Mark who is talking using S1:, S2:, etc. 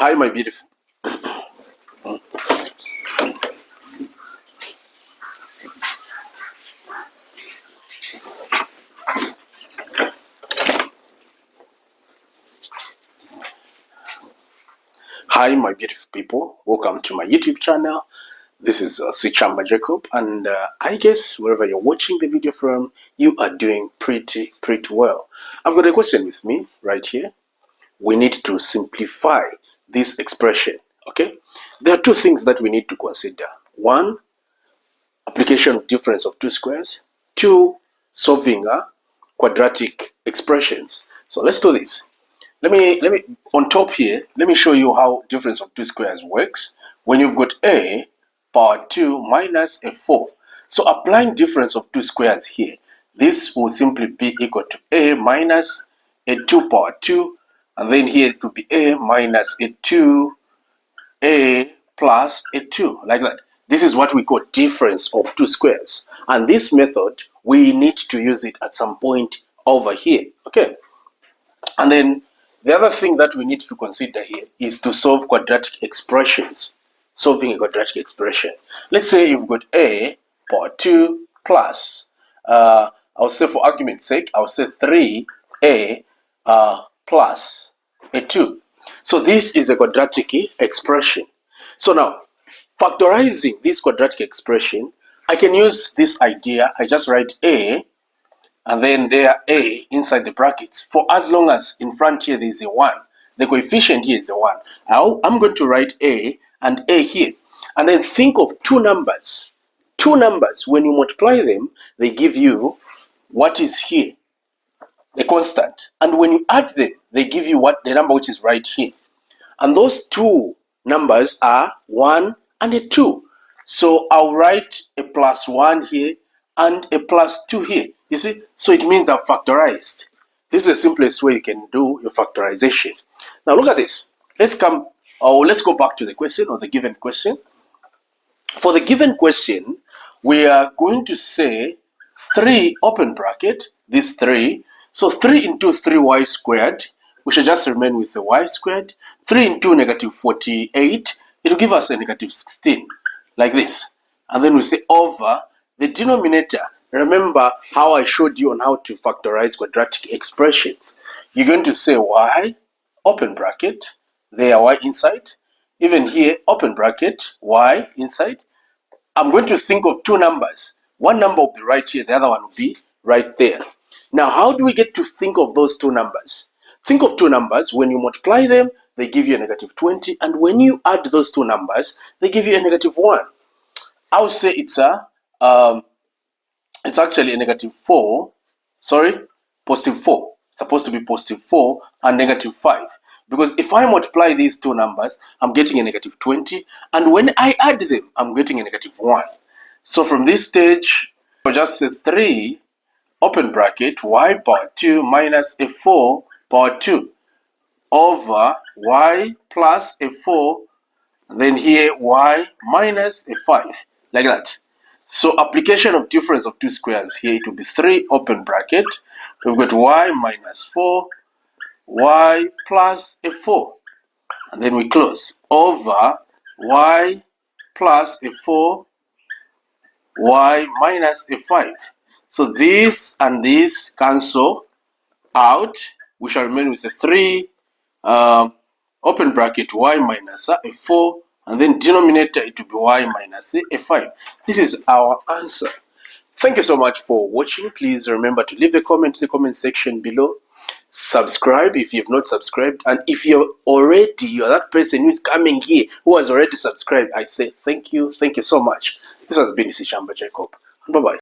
S1: Hi, my beautiful. Hi, my beautiful people. Welcome to my YouTube channel. This is Sichamba Jacob, and I guess wherever you're watching the video from, you are doing pretty well. I've got a question with me right here. We need to simplify this expression. Okay, there are two things that we need to consider. One, application of difference of two squares. Two, solving quadratic expressions. So let's do this. Let me on top here, let me show you how difference of two squares works. When you've got a power 2 minus a 4. So applying difference of two squares here, this will simply be equal to a minus a 2 power 2, and then here it will be a minus a 2, a plus a 2, like that. This is what we call difference of two squares. And this method, we need to use it at some point over here. Okay. And then the other thing that we need to consider here is to solve quadratic expressions. Solving a quadratic expression. Let's say you've got a power 2 plus, I'll say for argument's sake, I'll say 3a plus a 2. So this is a quadratic expression. So now, factorizing this quadratic expression, I can use this idea. I just write a, and then there a inside the brackets, for as long as in front here there is a 1. The coefficient here is a 1. I'm going to write a and a here. And then think of two numbers. Two numbers, when you multiply them, they give you what is here, the constant. And when you add them, they give you what the number which is right here. And those two numbers are 1 and a 2. So I'll write a plus 1 here and a plus 2 here. You see? So it means I've factorized. This is the simplest way you can do your factorization. Now look at this. Let's go back to the question, or the given question. For the given question, we are going to say 3 open bracket, this 3. So 3 into 3y squared, we should just remain with the y squared. 3 into negative 48, it will give us a negative 16, like this. And then we say over the denominator. Remember how I showed you on how to factorize quadratic expressions. You're going to say y, open bracket, there y inside. Even here, open bracket, y inside. I'm going to think of two numbers. One number will be right here, the other one will be right there. Now, how do we get to think of those two numbers? Think of two numbers. When you multiply them, they give you a negative 20. And when you add those two numbers, they give you a negative 1. I would say it's actually a negative 4. Sorry, positive 4. It's supposed to be positive 4 and negative 5. Because if I multiply these two numbers, I'm getting a negative 20. And when I add them, I'm getting a negative 1. So from this stage, I'll just say 3, open bracket, y power 2 minus a 4 power 2 over y plus a 4, and then here y minus a 5, like that. So application of difference of two squares here, it will be 3 open bracket. We've got y minus 4, y plus a 4, and then we close over y plus a 4, y minus a 5. So this and this cancel out. We shall remain with a 3 open bracket y minus a 4, and then denominator it will be y minus a 5. This is our answer. Thank you so much for watching. Please remember to leave a comment in the comment section below. Subscribe if you've not subscribed, and if you're that person who is coming here who has already subscribed, I say thank you so much. This has been Sichamba Jacob. Bye bye.